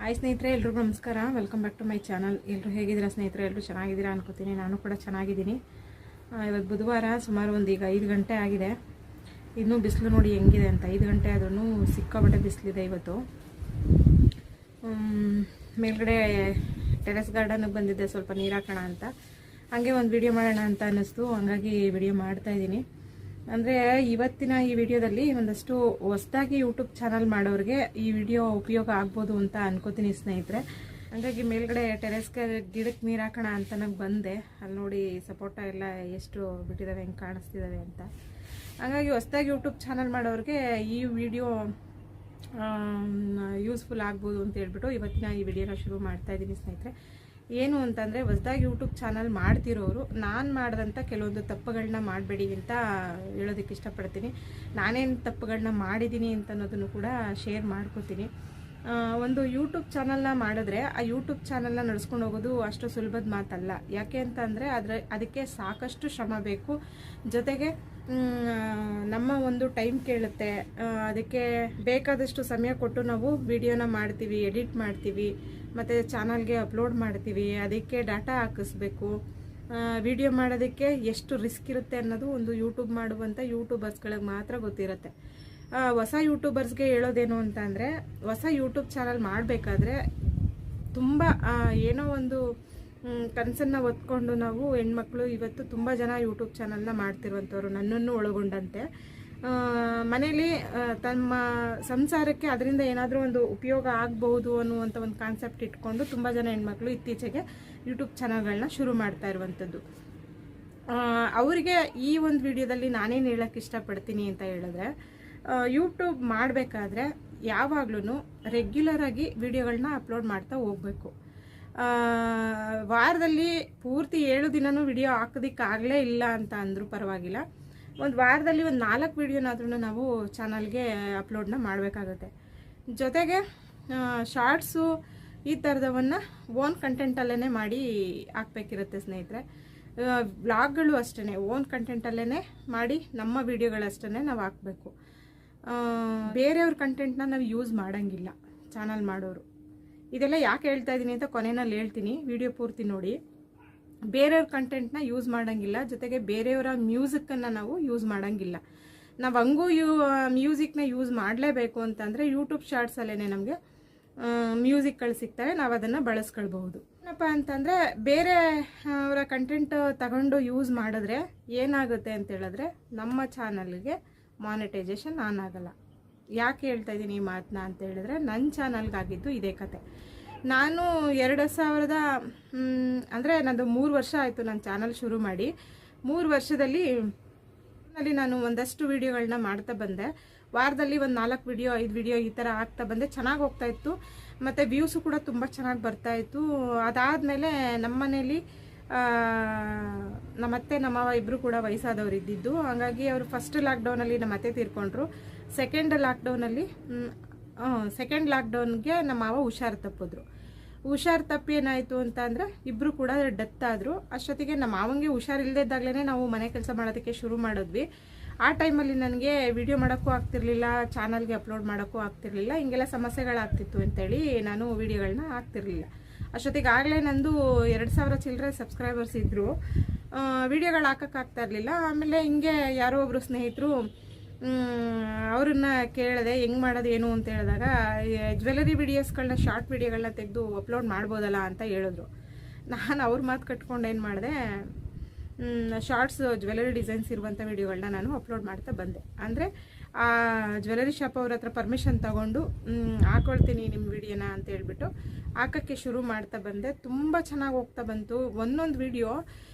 Hi ಸ್ನೇಹಿತರೆ, ಎಲ್ರಿಗೂ ನಮಸ್ಕಾರ. Welcome back to my channel. ಎಲ್ಲರೂ ಹೇಗಿದ್ದೀರಾ ಸ್ನೇಹಿತರೆ? ಎಲ್ಲರೂ ಚೆನ್ನಾಗಿದ್ದೀರಾ ಅನ್ಕೋತೀನಿ. ನಾನು ಕೂಡ ಚೆನ್ನಾಗಿದ್ದೀನಿ. ಇವತ್ತು ಬುಧವಾರ, ಸುಮಾರು ಈಗ 5 ಗಂಟೆ ಆಗಿದೆ. ಇನ್ನೂ ಬಿಸಿಲು ನೋಡಿ ಹೆಂಗಿದೆ ಅಂತ. 5 ಗಂಟೆ ಆದ್ರೂ ಸಿಕ್ಕಾಪಟ್ಟೆ ಬಿಸಿಲಿದೆ ಇವತ್ತು. ಮೇಲ್ಗಡೆ ಟೆರೆಸ್ ಗಾರ್ಡನ್ಗೆ ಬಂದಿದ್ದೆ ಸ್ವಲ್ಪ ನೀರು ಹಾಕೋಣ ಅಂತ. ಹಾಗೆ ಒಂದು ವಿಡಿಯೋ ಮಾಡೋಣ ಅಂತ ಅನ್ನಿಸ್ತು, ಹಂಗಾಗಿ ವಿಡಿಯೋ ಮಾಡ್ತಾಯಿದ್ದೀನಿ. ಅಂದರೆ ಇವತ್ತಿನ ಈ ವಿಡಿಯೋದಲ್ಲಿ ಒಂದಷ್ಟು ಹೊಸದಾಗಿ ಯೂಟ್ಯೂಬ್ ಚಾನಲ್ ಮಾಡೋರಿಗೆ ಈ ವಿಡಿಯೋ ಉಪಯೋಗ ಆಗ್ಬೋದು ಅಂತ ಅನ್ಕೋತೀನಿ ಸ್ನೇಹಿತರೆ. ಹಾಗಾಗಿ ಮೇಲ್ಗಡೆ ಟೆರೆಸ್ಗೆ ಗಿಡಕ್ಕೆ ನೀರು ಹಾಕೋಣ ಅಂತ ನಂಗೆ ಬಂದೆ. ಅಲ್ಲಿ ನೋಡಿ ಸಪೋಟ ಎಲ್ಲ ಎಷ್ಟು ಬಿಟ್ಟಿದ್ದಾವೆ, ಹೆಂಗೆ ಕಾಣಿಸ್ತಿದ್ದಾವೆ ಅಂತ. ಹಾಗಾಗಿ ಹೊಸದಾಗಿ ಯೂಟ್ಯೂಬ್ ಚಾನಲ್ ಮಾಡೋರಿಗೆ ಈ ವಿಡಿಯೋ ಯೂಸ್ಫುಲ್ ಆಗ್ಬೋದು ಅಂತ ಹೇಳ್ಬಿಟ್ಟು ಇವತ್ತಿನ ಈ ವಿಡಿಯೋನ ಶುರು ಮಾಡ್ತಾಯಿದ್ದೀನಿ ಸ್ನೇಹಿತರೆ. ಏನು ಅಂತಂದರೆ, ಹೊಸದಾಗಿ ಯೂಟ್ಯೂಬ್ ಚಾನಲ್ ಮಾಡ್ತಿರೋರು ನಾನು ಮಾಡಿದಂಥ ಕೆಲವೊಂದು ತಪ್ಪುಗಳನ್ನ ಮಾಡಬೇಡಿ ಅಂತ ಹೇಳೋದಕ್ಕೆ ಇಷ್ಟಪಡ್ತೀನಿ. ನಾನೇನು ತಪ್ಪುಗಳನ್ನ ಮಾಡಿದ್ದೀನಿ ಅಂತ ಅನ್ನೋದನ್ನು ಕೂಡ ಶೇರ್ ಮಾಡ್ಕೋತೀನಿ. ಒಂದು ಯೂಟ್ಯೂಬ್ ಚಾನಲ್ನ ಮಾಡಿದ್ರೆ ಆ ಯೂಟ್ಯೂಬ್ ಚಾನಲ್ನ ನಡೆಸ್ಕೊಂಡು ಹೋಗೋದು ಅಷ್ಟು ಸುಲಭದ ಮಾತಲ್ಲ. ಯಾಕೆ ಅಂತ ಅಂದರೆ ಅದಕ್ಕೆ ಸಾಕಷ್ಟು ಶ್ರಮ ಬೇಕು. ಜೊತೆಗೆ ನಮ್ಮ ಒಂದು ಟೈಮ್ ಕೇಳುತ್ತೆ. ಅದಕ್ಕೆ ಬೇಕಾದಷ್ಟು ಸಮಯ ಕೊಟ್ಟು ನಾವು ವಿಡಿಯೋನ ಮಾಡ್ತೀವಿ, ಎಡಿಟ್ ಮಾಡ್ತೀವಿ, ಮತ್ತು ಚಾನಲ್ಗೆ ಅಪ್ಲೋಡ್ ಮಾಡ್ತೀವಿ. ಅದಕ್ಕೆ ಡಾಟಾ ಹಾಕಿಸ್ಬೇಕು. ವಿಡಿಯೋ ಮಾಡೋದಕ್ಕೆ ಎಷ್ಟು ರಿಸ್ಕ್ ಇರುತ್ತೆ ಅನ್ನೋದು ಒಂದು ಯೂಟ್ಯೂಬ್ ಮಾಡುವಂಥ ಯೂಟ್ಯೂಬರ್ಸ್ಗಳಿಗೆ ಮಾತ್ರ ಗೊತ್ತಿರುತ್ತೆ. ಹೊಸ ಯೂಟ್ಯೂಬರ್ಸ್ಗೆ ಹೇಳೋದೇನು ಅಂತ ಅಂದರೆ, ಹೊಸ ಯೂಟ್ಯೂಬ್ ಚಾನಲ್ ಮಾಡಬೇಕಾದ್ರೆ ತುಂಬ ಏನೋ ಒಂದು ಕನಸನ್ನು ಹೊತ್ಕೊಂಡು ನಾವು ಹೆಣ್ಮಕ್ಳು ಇವತ್ತು ತುಂಬ ಜನ ಯೂಟ್ಯೂಬ್ ಚಾನಲ್ನ ಮಾಡ್ತಿರುವಂಥವ್ರು, ನನ್ನನ್ನು ಒಳಗೊಂಡಂತೆ. ಮನೇಲಿ ತಮ್ಮ ಸಂಸಾರಕ್ಕೆ ಅದರಿಂದ ಏನಾದರೂ ಒಂದು ಉಪಯೋಗ ಆಗಬಹುದು ಅನ್ನುವಂಥ ಒಂದು ಕಾನ್ಸೆಪ್ಟ್ ಇಟ್ಕೊಂಡು ತುಂಬ ಜನ ಹೆಣ್ಮಕ್ಳು ಇತ್ತೀಚೆಗೆ ಯೂಟ್ಯೂಬ್ ಚಾನಲ್ಗಳನ್ನ ಶುರು ಮಾಡ್ತಾ ಇರುವಂಥದ್ದು. ಅವರಿಗೆ ಈ ಒಂದು ವಿಡಿಯೋದಲ್ಲಿ ನಾನೇನು ಹೇಳೋಕ್ಕೆ ಇಷ್ಟಪಡ್ತೀನಿ ಅಂತ ಹೇಳಿದ್ರೆ, ಯೂಟ್ಯೂಬ್ ಮಾಡಬೇಕಾದ್ರೆ ಯಾವಾಗ್ಲೂ ರೆಗ್ಯುಲರಾಗಿ ವಿಡಿಯೋಗಳನ್ನ ಅಪ್ಲೋಡ್ ಮಾಡ್ತಾ ಹೋಗಬೇಕು. ವಾರದಲ್ಲಿ ಪೂರ್ತಿ 7 ದಿನನೂ ವಿಡಿಯೋ ಹಾಕೋದಕ್ಕಾಗಲೇ ಇಲ್ಲ ಅಂತ ಅಂದರೂ ಪರವಾಗಿಲ್ಲ, ಒಂದು ವಾರದಲ್ಲಿ ಒಂದು 4 ವಿಡಿಯೋನಾದ್ರೂ ನಾವು ಚಾನಲ್ಗೆ ಅಪ್ಲೋಡ್ನ ಮಾಡಬೇಕಾಗುತ್ತೆ. ಜೊತೆಗೆ ಶಾರ್ಟ್ಸು ಈ ಥರದವನ್ನು ಓನ್ ಕಂಟೆಂಟಲ್ಲೇ ಮಾಡಿ ಹಾಕ್ಬೇಕಿರುತ್ತೆ ಸ್ನೇಹಿತರೆ. ವ್ಲಾಗ್ಗಳು ಅಷ್ಟೇ ಓನ್ ಕಂಟೆಂಟಲ್ಲೇ ಮಾಡಿ ನಮ್ಮ ವಿಡಿಯೋಗಳಷ್ಟೇ ನಾವು ಹಾಕಬೇಕು. ಬೇರೆಯವ್ರ ಕಂಟೆಂಟ್ನ ನಾವು ಯೂಸ್ ಮಾಡೋಂಗಿಲ್ಲ ಚಾನಲ್ ಮಾಡೋರು. ಇದೆಲ್ಲ ಯಾಕೆ ಹೇಳ್ತಾ ಇದ್ದೀನಿ ಅಂತ ಕೊನೆಯಲ್ಲಿ ಹೇಳ್ತೀನಿ, ವಿಡಿಯೋ ಪೂರ್ತಿ ನೋಡಿ. ಬೇರೆಯವ್ರ ಕಂಟೆಂಟ್ನ ಯೂಸ್ ಮಾಡೋಂಗಿಲ್ಲ, ಜೊತೆಗೆ ಬೇರೆಯವರ ಮ್ಯೂಸಿಕ್ಕನ್ನು ನಾವು ಯೂಸ್ ಮಾಡೋಂಗಿಲ್ಲ. ನಾವು ಹಂಗೂ ಮ್ಯೂಸಿಕ್ನ ಯೂಸ್ ಮಾಡಲೇಬೇಕು ಅಂತಂದರೆ ಯೂಟ್ಯೂಬ್ ಶಾರ್ಟ್ಸಲ್ಲೇ ನಮಗೆ ಮ್ಯೂಸಿಕ್ಗಳು ಸಿಗ್ತವೆ, ನಾವು ಅದನ್ನು ಬಳಸ್ಕೊಳ್ಬಹುದು. ಏನಪ್ಪ ಅಂತಂದರೆ, ಬೇರೆ ಅವರ ಕಂಟೆಂಟ್ ತಗೊಂಡು ಯೂಸ್ ಮಾಡಿದ್ರೆ ಏನಾಗುತ್ತೆ ಅಂತ ಹೇಳಿದ್ರೆ, ನಮ್ಮ ಚಾನಲ್ಗೆ ಮಾನಿಟೈಸೇಷನ್ ಆನ್ ಆಗಲ್ಲ. ಯಾಕೆ ಹೇಳ್ತಾ ಇದ್ದೀನಿ ಈ ಮಾತನ್ನ ಅಂತ ಹೇಳಿದ್ರೆ, ನನ್ನ ಚಾನಲ್ಗಾಗಿದ್ದು ಇದೇ ಕತೆ. ನಾನು 2000 ಅಂದರೆ ನಂದು 3 ವರ್ಷ ಆಯಿತು ನನ್ನ ಚಾನಲ್ ಶುರು ಮಾಡಿ. 3 ವರ್ಷದಲ್ಲಿ ನಾನು ಒಂದಷ್ಟು ವಿಡಿಯೋಗಳನ್ನ ಮಾಡ್ತಾ ಬಂದೆ. ವಾರದಲ್ಲಿ ಒಂದು 4 ವಿಡಿಯೋ 5 ವಿಡಿಯೋ ಈ ಥರ ಆಗ್ತಾ ಬಂದೆ. ಚೆನ್ನಾಗಿ ಹೋಗ್ತಾಯಿತ್ತು, ಮತ್ತು ವ್ಯೂಸು ಕೂಡ ತುಂಬ ಚೆನ್ನಾಗಿ ಬರ್ತಾಯಿತ್ತು. ಅದಾದಮೇಲೆ ನಮ್ಮ ಮನೇಲಿ ನಮ್ಮತ್ತೆ ನಮ್ಮವ ಇಬ್ಬರು ಕೂಡ ವಯಸ್ಸಾದವ್ರು ಇದ್ದಿದ್ದು. ಹಾಗಾಗಿ ಅವರು ಫಸ್ಟ್ ಲಾಕ್ಡೌನಲ್ಲಿ ನಮ್ಮ ಅತ್ತೆ ತೀರ್ಕೊಂಡ್ರು. ಸೆಕೆಂಡ್ ಲಾಕ್ಡೌನ್ಗೆ ನಮ್ಮ ಮಾವ ಹುಷಾರು ತಪ್ಪಿದ್ರು. ಹುಷಾರು ತಪ್ಪಿ ಏನಾಯಿತು ಅಂತ ಅಂದರೆ, ಇಬ್ಬರು ಕೂಡ ಡೆತ್ ಆದರು. ಅಷ್ಟೊತ್ತಿಗೆ ನಮ್ಮ ಮಾವಂಗೆ ಹುಷಾರಿಲ್ಲದಿದ್ದಾಗಲೇ ನಾವು ಮನೆ ಕೆಲಸ ಮಾಡೋದಕ್ಕೆ ಶುರು ಮಾಡಿದ್ವಿ. ಆ ಟೈಮಲ್ಲಿ ನನಗೆ ವಿಡಿಯೋ ಮಾಡೋಕ್ಕೂ ಆಗ್ತಿರ್ಲಿಲ್ಲ, ಚಾನಲ್ಗೆ ಅಪ್ಲೋಡ್ ಮಾಡೋಕ್ಕೂ ಆಗ್ತಿರ್ಲಿಲ್ಲ. ಹಿಂಗೆಲ್ಲ ಸಮಸ್ಯೆಗಳಾಗ್ತಿತ್ತು ಅಂತೇಳಿ ನಾನು ವಿಡಿಯೋಗಳನ್ನ ಹಾಕ್ತಿರ್ಲಿಲ್ಲ. ಅಷ್ಟೊತ್ತಿಗೆ ಆಗಲೇ ನಂದು 2000 ಚಿಲ್ಲರೆ ಸಬ್ಸ್ಕ್ರೈಬರ್ಸ್ ಇದ್ದರು. ವಿಡಿಯೋಗಳು ಹಾಕೋಕ್ಕಾಗ್ತಾ ಇರಲಿಲ್ಲ. ಆಮೇಲೆ ಹಿಂಗೆ ಯಾರೋ ಒಬ್ಬರು ಸ್ನೇಹಿತರು ಅವ್ರನ್ನ ಕೇಳಿದೆ, ಹೆಂಗೆ ಮಾಡೋದು ಏನು ಅಂತ ಹೇಳಿದಾಗ, ಜ್ಯುವೆಲರಿ ವಿಡಿಯೋಸ್ಗಳನ್ನ ಶಾರ್ಟ್ ವಿಡಿಯೋಗಳನ್ನ ತೆಗೆದು ಅಪ್ಲೋಡ್ ಮಾಡ್ಬೋದಲ್ಲ ಅಂತ ಹೇಳಿದ್ರು. ನಾನು ಅವ್ರ ಮಾತು ಕಟ್ಕೊಂಡು ಏನು ಮಾಡಿದೆ, ಶಾರ್ಟ್ಸ್ ಜ್ಯುವೆಲರಿ ಡಿಸೈನ್ಸ್ ಇರುವಂಥ ವಿಡಿಯೋಗಳನ್ನ ನಾನು ಅಪ್ಲೋಡ್ ಮಾಡ್ತಾ ಬಂದೆ. ಅಂದರೆ ಆ ಜ್ಯುವೆಲರಿ ಶಾಪ್ ಅವ್ರ ಹತ್ರ ಪರ್ಮಿಷನ್ ತಗೊಂಡು ಹಾಕೊಳ್ತೀನಿ ನಿಮ್ಮ ವಿಡಿಯೋನ ಅಂತ ಹೇಳ್ಬಿಟ್ಟು ಹಾಕೋಕ್ಕೆ ಶುರು ಮಾಡ್ತಾ ಬಂದೆ. ತುಂಬ ಚೆನ್ನಾಗಿ ಹೋಗ್ತಾ ಬಂತು. ಒಂದೊಂದು ವಿಡಿಯೋ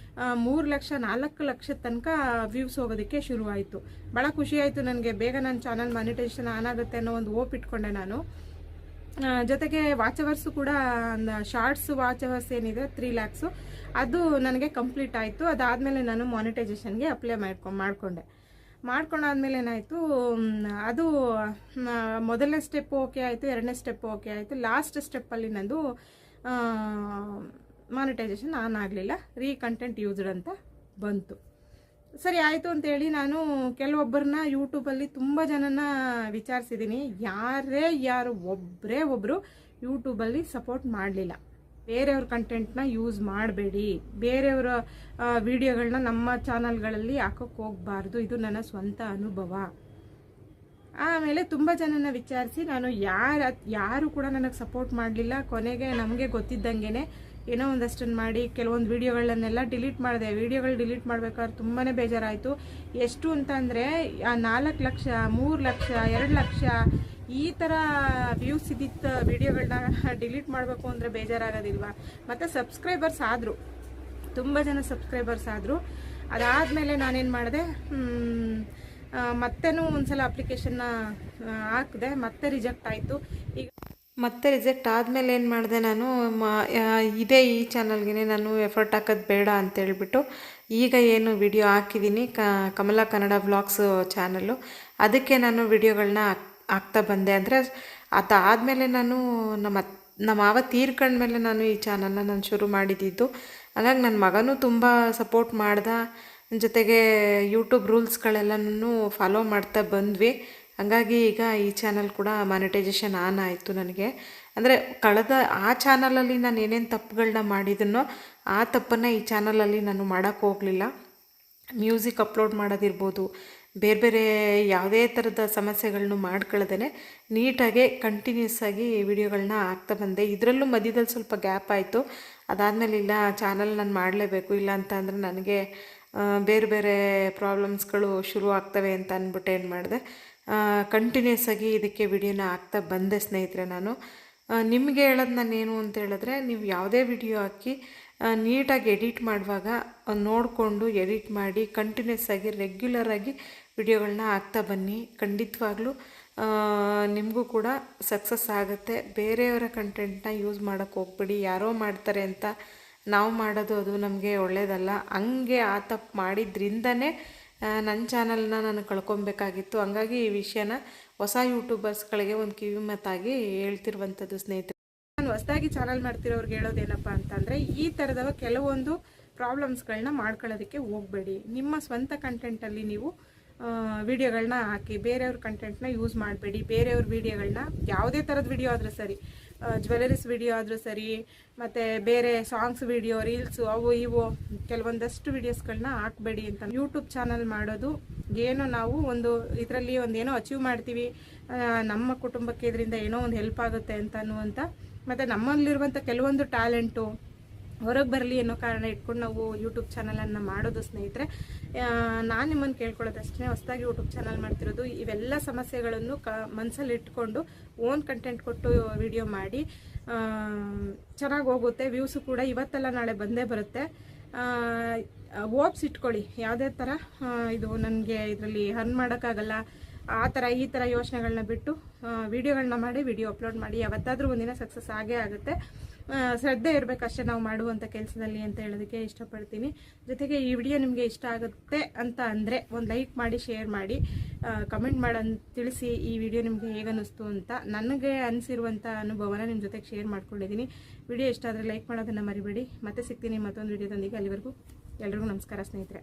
3 ಲಕ್ಷ 4 ಲಕ್ಷದ ತನಕ ವ್ಯೂಸ್ ಹೋಗೋದಕ್ಕೆ ಶುರುವಾಯಿತು. ಭಾಳ ಖುಷಿ ಆಯಿತು ನನಗೆ. ಬೇಗ ನನ್ನ ಚಾನಲ್ ಮಾನಿಟೈಸೇಷನ್ ಆನ್ ಆಗುತ್ತೆ ಅನ್ನೋ ಒಂದು ಹೋಪ್ ಇಟ್ಕೊಂಡೆ ನಾನು. ಜೊತೆಗೆ ವಾಚ್ ಅವರ್ಸು ಕೂಡ, ಶಾರ್ಟ್ಸ್ ವಾಚ್ ಅವರ್ಸ್ ಏನಿದೆ 3 ಲ್ಯಾಕ್ಸು, ಅದು ನನಗೆ ಕಂಪ್ಲೀಟ್ ಆಯಿತು. ಅದಾದಮೇಲೆ ನಾನು ಮಾನಿಟೈಸೇಷನ್ಗೆ ಅಪ್ಲೈ ಮಾಡ್ಕೊಂಡಾದ್ಮೇಲೆ ಏನಾಯಿತು, ಅದು ಮೊದಲನೇ ಸ್ಟೆಪ್ ಓಕೆ ಆಯಿತು, 2ನೇ ಸ್ಟೆಪ್ ಓಕೆ ಆಯಿತು. ಲಾಸ್ಟ್ ಸ್ಟೆಪ್ಪಲ್ಲಿ ನಂದು ಮಾನಿಟೈಸೇಷನ್ ಆನ್ ಆಗಲಿಲ್ಲ, ಕಂಟೆಂಟ್ ಯೂಸ್ಡ್ ಅಂತ ಬಂತು. ಸರಿ ಆಯಿತು ಅಂತೇಳಿ ನಾನು ಕೆಲವೊಬ್ಬರನ್ನ ಯೂಟ್ಯೂಬಲ್ಲಿ ತುಂಬ ಜನನ ವಿಚಾರಿಸಿದ್ದೀನಿ. ಯಾರು ಒಬ್ಬರು ಯೂಟ್ಯೂಬಲ್ಲಿ ಸಪೋರ್ಟ್ ಮಾಡಲಿಲ್ಲ. ಬೇರೆಯವ್ರ ಕಂಟೆಂಟ್ನ ಯೂಸ್ ಮಾಡಬೇಡಿ, ಬೇರೆಯವರ ವಿಡಿಯೋಗಳನ್ನ ನಮ್ಮ ಚಾನಲ್ಗಳಲ್ಲಿ ಹಾಕೋಕ್ಕೆ ಹೋಗಬಾರ್ದು, ಇದು ನನ್ನ ಸ್ವಂತ ಅನುಭವ. ಆಮೇಲೆ ತುಂಬ ಜನನ ವಿಚಾರಿಸಿ ನಾನು ಯಾರು ಕೂಡ ನನಗೆ ಸಪೋರ್ಟ್ ಮಾಡಲಿಲ್ಲ. ಕೊನೆಗೆ ನಮಗೆ ಗೊತ್ತಿದ್ದಂಗೆ ಏನೋ ಒಂದಷ್ಟನ್ನು ಮಾಡಿ ಕೆಲವೊಂದು ವೀಡಿಯೋಗಳನ್ನೆಲ್ಲ ಡಿಲೀಟ್ ಮಾಡಿದೆ. ವೀಡಿಯೋಗಳು ಡಿಲೀಟ್ ಮಾಡ್ಬೇಕಾದ್ರೆ ತುಂಬಾ ಬೇಜಾರಾಯಿತು. ಎಷ್ಟು ಅಂತಂದರೆ 4 ಲಕ್ಷ 3 ಲಕ್ಷ 2 ಲಕ್ಷ ಈ ಥರ ವ್ಯೂಸ್ ಇದ್ದಿದ್ದ ವೀಡಿಯೋಗಳನ್ನ ಡಿಲೀಟ್ ಮಾಡಬೇಕು ಅಂದರೆ ಬೇಜಾರಾಗೋದಿಲ್ವಾ? ಮತ್ತು ಸಬ್ಸ್ಕ್ರೈಬರ್ಸ್ ಆದರು, ತುಂಬ ಜನ ಸಬ್ಸ್ಕ್ರೈಬರ್ಸ್ ಆದರು. ಅದಾದಮೇಲೆ ನಾನೇನು ಮಾಡಿದೆ, ಮತ್ತೇನೂ ಒಂದ್ಸಲ ಅಪ್ಲಿಕೇಶನ್ನ ಹಾಕಿದೆ, ಮತ್ತೆ ರಿಜೆಕ್ಟ್ ಆಯಿತು. ಈಗ ಮತ್ತೆ ರಿಜೆಕ್ಟ್ ಆದಮೇಲೆ ಏನು ಮಾಡಿದೆ, ನಾನು ಈ ಚಾನಲ್ಗೆ ನಾನು ಎಫರ್ಟ್ ಹಾಕೋದು ಬೇಡ ಅಂತೇಳ್ಬಿಟ್ಟು ಈಗ ಏನು ವಿಡಿಯೋ ಹಾಕಿದ್ದೀನಿ ಕಮಲಾ ಕನ್ನಡ ವ್ಲಾಗ್ಸ್ ಚಾನಲ್ಲು, ಅದಕ್ಕೆ ನಾನು ವಿಡಿಯೋಗಳನ್ನ ಹಾಕ್ತಾ ಬಂದೆ. ಅಂದರೆ ಅದಾದಮೇಲೆ ನಾನು ನಮ್ಮ ಮಾವ ತೀರ್ಕೊಂಡ್ಮೇಲೆ ನಾನು ಈ ಚಾನಲ್ನ ನಾನು ಶುರು ಮಾಡಿದ್ದು. ಹಾಗಾಗಿ ನನ್ನ ಮಗನೂ ತುಂಬ ಸಪೋರ್ಟ್ ಮಾಡ್ದ, ಜೊತೆಗೆ ಯೂಟ್ಯೂಬ್ ರೂಲ್ಸ್ಗಳೆಲ್ಲನೂ ಫಾಲೋ ಮಾಡ್ತಾ ಬಂದ್ವಿ. ಹಾಗಾಗಿ ಈಗ ಈ ಚಾನಲ್ ಕೂಡ ಮಾನಿಟೈಸೇಷನ್ ಆನ್ ಆಯಿತು ನನಗೆ. ಅಂದರೆ ಕಳೆದ ಆ ಚಾನಲಲ್ಲಿ ನಾನು ಏನೇನು ತಪ್ಪುಗಳನ್ನ ಮಾಡಿದನೋ ಆ ತಪ್ಪನ್ನು ಈ ಚಾನಲಲ್ಲಿ ನಾನು ಮಾಡೋಕ್ಕೆ ಹೋಗಲಿಲ್ಲ. ಮ್ಯೂಸಿಕ್ ಅಪ್ಲೋಡ್ ಮಾಡೋದಿರ್ಬೋದು, ಬೇರೆ ಬೇರೆ ಯಾವುದೇ ಥರದ ಸಮಸ್ಯೆಗಳನ್ನೂ ಮಾಡ್ಕೊಳ್ದೇ ನೀಟಾಗೆ ಕಂಟಿನ್ಯೂಸ್ ಆಗಿ ವಿಡಿಯೋಗಳನ್ನ ಹಾಕ್ತಾ ಬಂದೆ. ಇದರಲ್ಲೂ ಮಧ್ಯದಲ್ಲಿ ಸ್ವಲ್ಪ ಗ್ಯಾಪ್ ಆಯಿತು. ಅದಾದಮೇಲೆ ಇಲ್ಲ, ಚಾನಲ್ ನಾನು ಮಾಡಲೇಬೇಕು, ಇಲ್ಲ ಅಂತ ಅಂದರೆ ನನಗೆ ಬೇರೆ ಬೇರೆ ಪ್ರಾಬ್ಲಮ್ಸ್ಗಳು ಶುರು ಆಗ್ತವೆ ಅಂತ ಅಂದ್ಬಿಟ್ಟು ಏನು ಮಾಡಿದೆ, ಕಂಟಿನ್ಯೂಸ್ ಆಗಿ ಇದಕ್ಕೆ ವಿಡಿಯೋನ ಹಾಕ್ತಾ ಬಂದೆ ಸ್ನೇಹಿತರೆ. ನಾನು ನಿಮಗೆ ಹೇಳೋದು ನಾನೇನು ಅಂತ ಹೇಳಿದ್ರೆ, ನೀವು ಯಾವುದೇ ವಿಡಿಯೋ ಹಾಕಿ ನೀಟಾಗಿ ಎಡಿಟ್ ಮಾಡುವಾಗ ನೋಡಿಕೊಂಡು ಎಡಿಟ್ ಮಾಡಿ ಕಂಟಿನ್ಯೂಸ್ ಆಗಿ ರೆಗ್ಯುಲರಾಗಿ ವಿಡಿಯೋಗಳನ್ನ ಹಾಕ್ತಾ ಬನ್ನಿ. ಖಂಡಿತವಾಗ್ಲೂ ನಿಮಗೂ ಕೂಡ ಸಕ್ಸಸ್ ಆಗುತ್ತೆ. ಬೇರೆಯವರ ಕಂಟೆಂಟ್ನ ಯೂಸ್ ಮಾಡೋಕ್ಕೆ ಹೋಗ್ಬೇಡಿ. ಯಾರೋ ಮಾಡ್ತಾರೆ ಅಂತ ನಾವು ಮಾಡೋದು ಅದು ನಮಗೆ ಒಳ್ಳೆಯದಲ್ಲ. ಹಂಗೆ ಆ ತಪ್ಪು ಮಾಡಿದ್ರಿಂದನೇ ನನ್ನ ಚಾನಲ್ನ ನಾನು ಕಳ್ಕೊಬೇಕಾಗಿತ್ತು. ಹಂಗಾಗಿ ಈ ವಿಷಯನ ಹೊಸ ಯೂಟ್ಯೂಬರ್ಸ್ಗಳಿಗೆ ಒಂದು ಕಿವಿಮಾತಾಗಿ ಹೇಳ್ತಿರುವಂಥದ್ದು ಸ್ನೇಹಿತರೆ. ನಾನು ಹೊಸದಾಗಿ ಚಾನಲ್ ಮಾಡ್ತಿರೋರ್ಗೆ ಹೇಳೋದೇನಪ್ಪ ಅಂತಂದರೆ, ಈ ಥರದ ಕೆಲವೊಂದು ಪ್ರಾಬ್ಲಮ್ಸ್ಗಳನ್ನ ಮಾಡ್ಕೊಳ್ಳೋದಕ್ಕೆ ಹೋಗಬೇಡಿ. ನಿಮ್ಮ ಸ್ವಂತ ಕಂಟೆಂಟಲ್ಲಿ ನೀವು ವಿಡಿಯೋಗಳನ್ನ ಹಾಕಿ, ಬೇರೆಯವ್ರ ಕಂಟೆಂಟ್ನ ಯೂಸ್ ಮಾಡಬೇಡಿ. ಬೇರೆಯವ್ರ ವಿಡಿಯೋಗಳನ್ನ ಯಾವುದೇ ಥರದ ವಿಡಿಯೋ ಆದರೂ ಸರಿ, ಜ್ಯುವೆಲರೀಸ್ ವಿಡಿಯೋ ಆದರೂ ಸರಿ, ಮತ್ತು ಬೇರೆ ಸಾಂಗ್ಸ್ ವಿಡಿಯೋ, ರೀಲ್ಸು, ಅವು ಇವು ಕೆಲವೊಂದಷ್ಟು ವಿಡಿಯೋಸ್ಗಳನ್ನ ಹಾಕಬೇಡಿ ಅಂತ. ಯೂಟ್ಯೂಬ್ ಚಾನಲ್ ಮಾಡೋದು ಏನೋ ನಾವು ಒಂದು ಇದರಲ್ಲಿ ಒಂದೇನೋ ಅಚೀವ್ ಮಾಡ್ತೀವಿ, ನಮ್ಮ ಕುಟುಂಬಕ್ಕೆ ಇದರಿಂದ ಏನೋ ಒಂದು ಹೆಲ್ಪ್ ಆಗುತ್ತೆ ಅಂತ ಅನ್ನುವಂಥ, ಮತ್ತು ನಮ್ಮಲ್ಲಿರುವಂಥ ಕೆಲವೊಂದು ಟ್ಯಾಲೆಂಟು ಹೊರಗೆ ಬರಲಿ ಅನ್ನೋ ಕಾರಣ ಇಟ್ಕೊಂಡು ನಾವು ಯೂಟ್ಯೂಬ್ ಚಾನಲನ್ನು ಮಾಡೋದು ಸ್ನೇಹಿತರೆ. ನಾನು ನಿಮ್ಮನ್ನು ಕೇಳ್ಕೊಳ್ಳೋದಷ್ಟೇ, ಹೊಸದಾಗಿ ಯೂಟ್ಯೂಬ್ ಚಾನಲ್ ಮಾಡ್ತಿರೋದು ಇವೆಲ್ಲ ಸಮಸ್ಯೆಗಳನ್ನು ಮನಸ್ಸಲ್ಲಿ ಇಟ್ಕೊಂಡು ಓನ್ ಕಂಟೆಂಟ್ ಕೊಟ್ಟು ವಿಡಿಯೋ ಮಾಡಿ ಚೆನ್ನಾಗಿ ಹೋಗುತ್ತೆ. ವ್ಯೂಸು ಕೂಡ ಇವತ್ತೆಲ್ಲ ನಾಳೆ ಬಂದೇ ಬರುತ್ತೆ. ಹೋಪ್ಸ್ ಇಟ್ಕೊಳ್ಳಿ. ಯಾವುದೇ ಥರ ಇದು ನನಗೆ ಇದರಲ್ಲಿ ಅರ್ನ್ ಮಾಡೋಕ್ಕಾಗಲ್ಲ ಆ ಥರ ಈ ಥರ ಯೋಚನೆಗಳನ್ನ ಬಿಟ್ಟು ವಿಡಿಯೋಗಳನ್ನ ಮಾಡಿ, ವಿಡಿಯೋ ಅಪ್ಲೋಡ್ ಮಾಡಿ. ಯಾವತ್ತಾದರೂ ಒಂದಿನ ಸಕ್ಸಸ್ ಆಗೇ ಆಗುತ್ತೆ. ಶ್ರದ್ಧೆ ಇರಬೇಕಷ್ಟೇ ನಾವು ಮಾಡುವಂಥ ಕೆಲಸದಲ್ಲಿ ಅಂತ ಹೇಳೋದಕ್ಕೆ ಇಷ್ಟಪಡ್ತೀನಿ. ಜೊತೆಗೆ ಈ ವಿಡಿಯೋ ನಿಮಗೆ ಇಷ್ಟ ಆಗುತ್ತೆ ಅಂತ ಅಂದರೆ ಒಂದು ಲೈಕ್ ಮಾಡಿ, ಶೇರ್ ಮಾಡಿ, ಕಮೆಂಟ್ ಮಾಡೋದು ತಿಳಿಸಿ ಈ ವಿಡಿಯೋ ನಿಮಗೆ ಹೇಗೆ ಅನ್ನಿಸ್ತು ಅಂತ. ನನಗೆ ಅನಿಸಿರುವಂಥ ಅನುಭವನ ನಿಮ್ಮ ಜೊತೆಗೆ ಶೇರ್ ಮಾಡ್ಕೊಂಡಿದ್ದೀನಿ. ವಿಡಿಯೋ ಇಷ್ಟ ಆದರೆ ಲೈಕ್ ಮಾಡೋದನ್ನು ಮರಿಬೇಡಿ. ಮತ್ತೆ ಸಿಗ್ತೀನಿ ಮತ್ತೊಂದು ವಿಡಿಯೋದೊಂದಿಗೆ. ಅಲ್ಲಿವರೆಗೂ ಎಲ್ರಿಗೂ ನಮಸ್ಕಾರ ಸ್ನೇಹಿತರೆ.